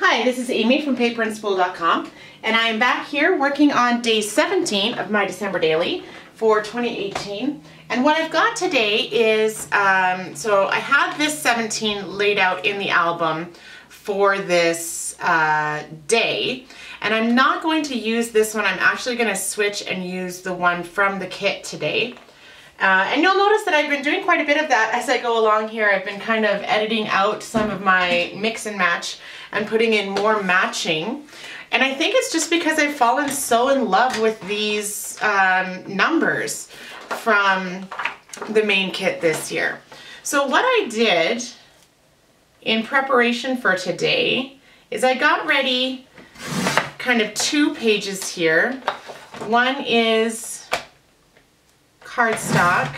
Hi, this is Amy from paperandspool.com, and I am back here working on day 17 of my December daily for 2018. And what I've got today is, so I had this 17 laid out in the album for this day, and I'm not going to use this one. I'm actually going to switch and use the one from the kit today. And you'll notice that I've been doing quite a bit of that as I go along here. I've been kind of editing out some of my mix and match and putting in more matching. And I think it's just because I've fallen so in love with these numbers from the main kit this year. So what I did in preparation for today is I got ready kind of two pages here. One is cardstock,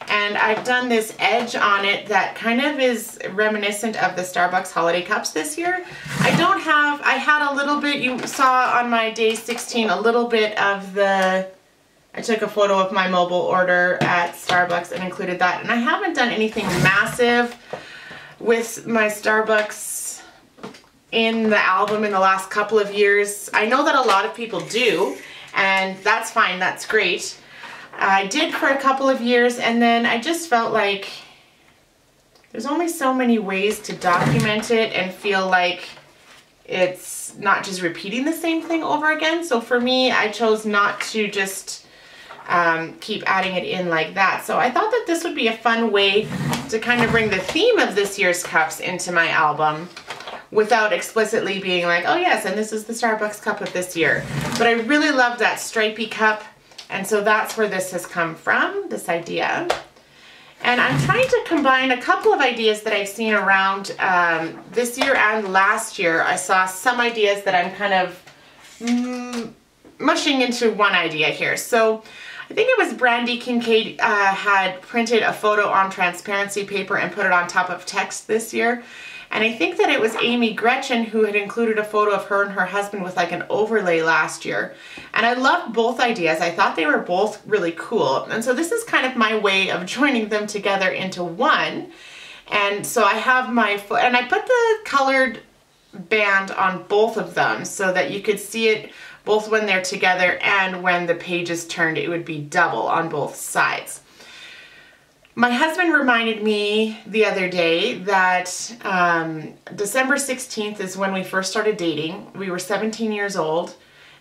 and I've done this edge on it that kind of is reminiscent of the Starbucks holiday cups this year. I had a little bit, you saw on my day 16, a little bit of I took a photo of my mobile order at Starbucks and included that, and I haven't done anything massive with my Starbucks in the album in the last couple of years. I know that a lot of people do, and that's fine, that's great. I did for a couple of years, and then I just felt like there's only so many ways to document it and feel like it's not just repeating the same thing over again. So for me, I chose not to just keep adding it in like that. So I thought that this would be a fun way to kind of bring the theme of this year's cups into my album without explicitly being like, oh yes, and this is the Starbucks cup of this year. But I really love that stripy cup. And so that's where this has come from, this idea. And I'm trying to combine a couple of ideas that I've seen around this year and last year. I saw some ideas that I'm kind of mushing into one idea here. So I think it was Brandy Kincaid had printed a photo on transparency paper and put it on top of text this year. And I think that it was Amy Gretchen who had included a photo of her and her husband with like an overlay last year. And I loved both ideas. I thought they were both really cool. And so this is kind of my way of joining them together into one. And so I have and I put the colored band on both of them so that you could see it both when they're together and when the page is turned, it would be double on both sides. My husband reminded me the other day that December 16th is when we first started dating. We were 17 years old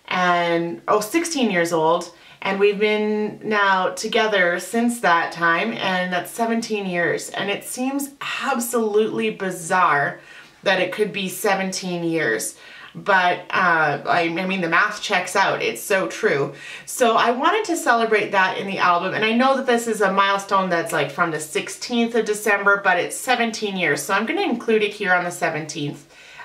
and, 16 years old, and we've been now together since that time, and that's 17 years. And it seems absolutely bizarre that it could be 17 years. But I mean, the math checks out. It's so true. So I wanted to celebrate that in the album, and I know that this is a milestone that's like from the 16th of December, but it's 17 years. So I'm going to include it here on the 17th.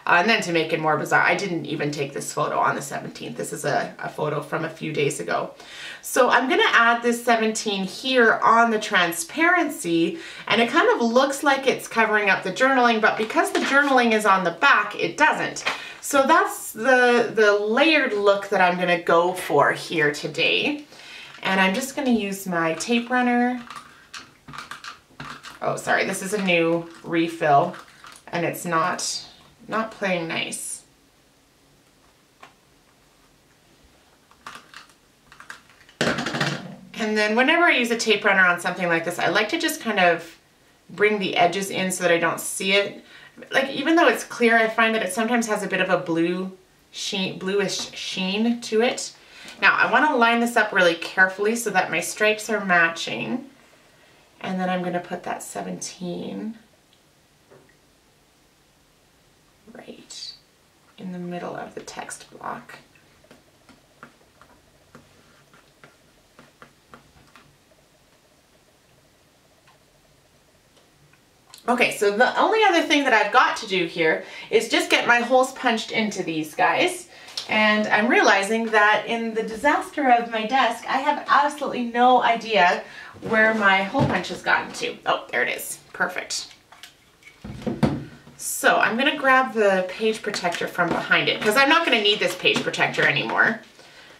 And then to make it more bizarre, I didn't even take this photo on the 17th. This is a photo from a few days ago. So I'm going to add this 17 here on the transparency, and it kind of looks like it's covering up the journaling, but because the journaling is on the back, it doesn't. So that's the layered look that I'm going to go for here today. And I'm just going to use my tape runner. Oh, sorry, this is a new refill, and it's not playing nice. And then whenever I use a tape runner on something like this, I like to just kind of bring the edges in so that I don't see it. Like, even though it's clear, I find that it sometimes has a bit of a bluish sheen to it. Now, I want to line this up really carefully so that my stripes are matching. And then I'm going to put that 17 right in the middle of the text block. Okay, so the only other thing that I've got to do here is just get my holes punched into these guys. And I'm realizing that in the disaster of my desk, I have absolutely no idea where my hole punch has gotten to. Oh, there it is. Perfect. So I'm going to grab the page protector from behind it, because I'm not going to need this page protector anymore.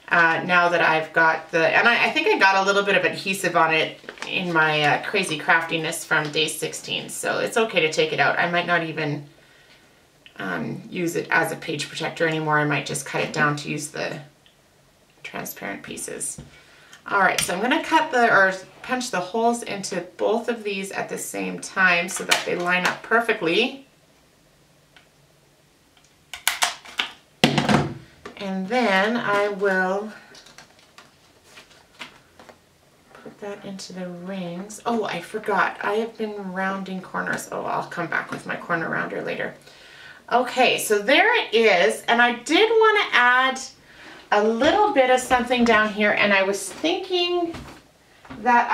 Now that I've got and I think I got a little bit of adhesive on it in my crazy craftiness from day 16, so it's okay to take it out. I might not even use it as a page protector anymore. I might just cut it down to use the transparent pieces. All right, so I'm gonna punch the holes into both of these at the same time so that they line up perfectly. And then I will put that into the rings. Oh, I forgot. I have been rounding corners. Oh, I'll come back with my corner rounder later. Okay, so there it is. And I did want to add a little bit of something down here, and I was thinking that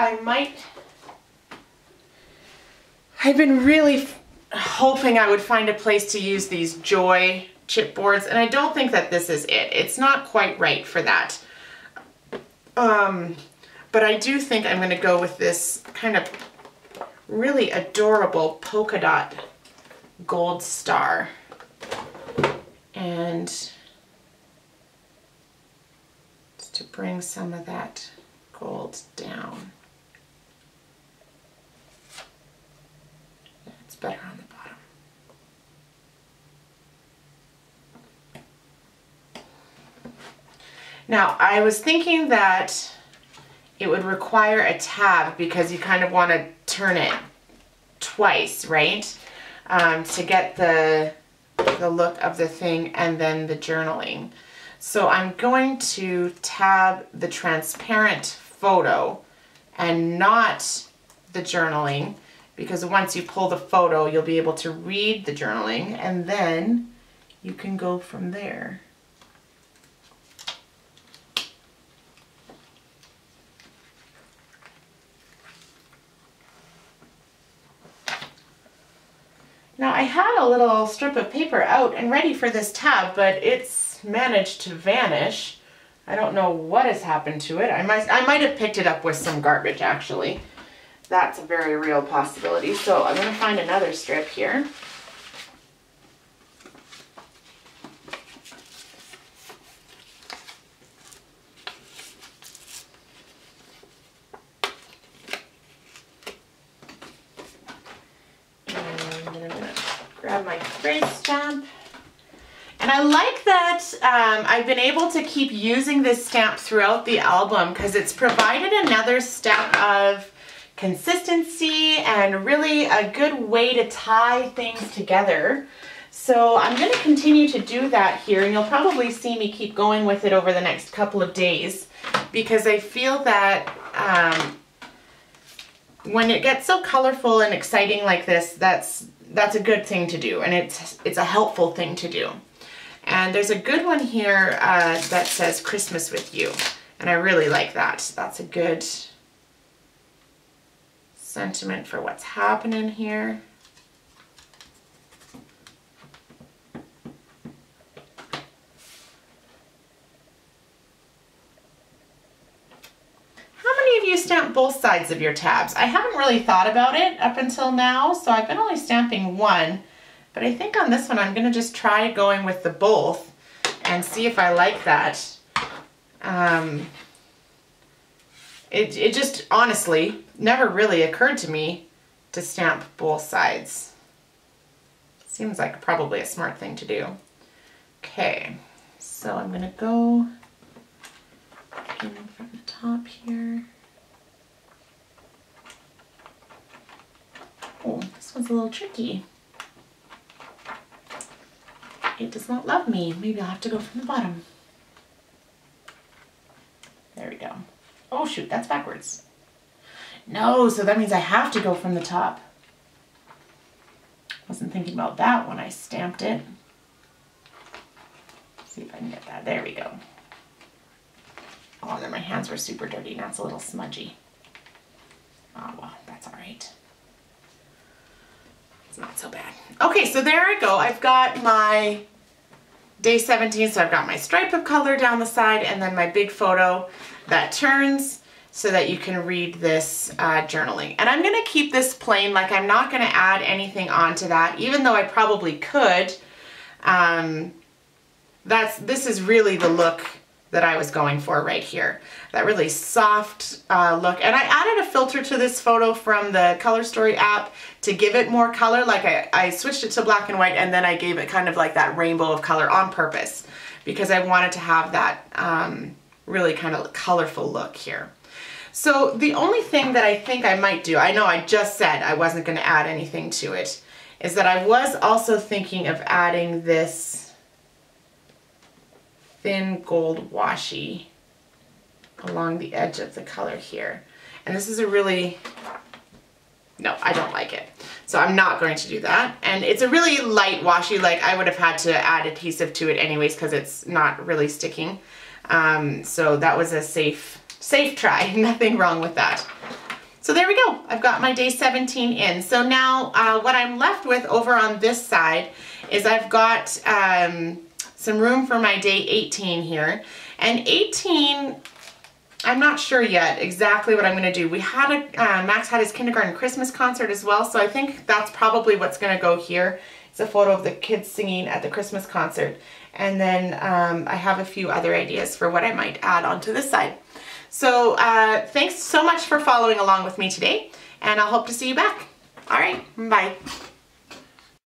I've been really hoping I would find a place to use these Joy chipboards, and I don't think that this is it. It's not quite right for that. But I do think I'm going to go with this kind of really adorable polka dot gold star. And just to bring some of that gold down. Yeah, it's better on the bottom. Now, I was thinking that it would require a tab because you kind of want to turn it twice, right? To get the look of the thing and then the journaling. So I'm going to tab the transparent photo and not the journaling, because once you pull the photo, you'll be able to read the journaling, and then you can go from there. Now I had a little strip of paper out and ready for this tab, but it's managed to vanish. I don't know what has happened to it. I might have picked it up with some garbage, actually. That's a very real possibility. So I'm going to find another strip here. Grab my spray stamp. And I like that I've been able to keep using this stamp throughout the album because it's provided another step of consistency and really a good way to tie things together. So I'm going to continue to do that here, and you'll probably see me keep going with it over the next couple of days, because I feel that when it gets so colorful and exciting like this, that's a good thing to do, and it's a helpful thing to do. And there's a good one here that says Christmas with You, and I really like that. That's a good sentiment for what's happening here. You stamp both sides of your tabs. I haven't really thought about it up until now, so I've been only stamping one, but I think on this one I'm going to just try going with the both and see if I like that. It just honestly never really occurred to me to stamp both sides. Seems like probably a smart thing to do. Okay, so I'm going to go in from the top here. Oh, this one's a little tricky. It does not love me. Maybe I'll have to go from the bottom. There we go. Oh shoot, that's backwards. No, so that means I have to go from the top. Wasn't thinking about that when I stamped it. Let's see if I can get that. There we go. Oh, then my hands were super dirty. Now it's a little smudgy. Oh well, that's all right. It's not so bad. Okay, so there I go. I've got my day 17, so I've got my stripe of color down the side and then my big photo that turns so that you can read this journaling. And I'm gonna keep this plain, like I'm not gonna add anything onto that, even though I probably could. This is really the look that I was going for right here. That really soft look. And I added a filter to this photo from the Color Story app to give it more color. Like I switched it to black and white, and then I gave it kind of like that rainbow of color on purpose because I wanted to have that really kind of colorful look here. So the only thing that I think I might do, I know I just said I wasn't going to add anything to it, is that I was also thinking of adding this thin gold washi along the edge of the color here. And this is a really, no, I don't like it. So I'm not going to do that. And it's a really light washi, like I would have had to add adhesive to it anyways because it's not really sticking. So that was a safe try, nothing wrong with that. So there we go, I've got my day 17 in. So now what I'm left with over on this side is I've got some room for my day 18 here. And 18, I'm not sure yet exactly what I'm gonna do. We had Max had his kindergarten Christmas concert as well, so I think that's probably what's gonna go here. It's a photo of the kids singing at the Christmas concert. And then I have a few other ideas for what I might add onto this side. So thanks so much for following along with me today, and I'll hope to see you back. All right, bye.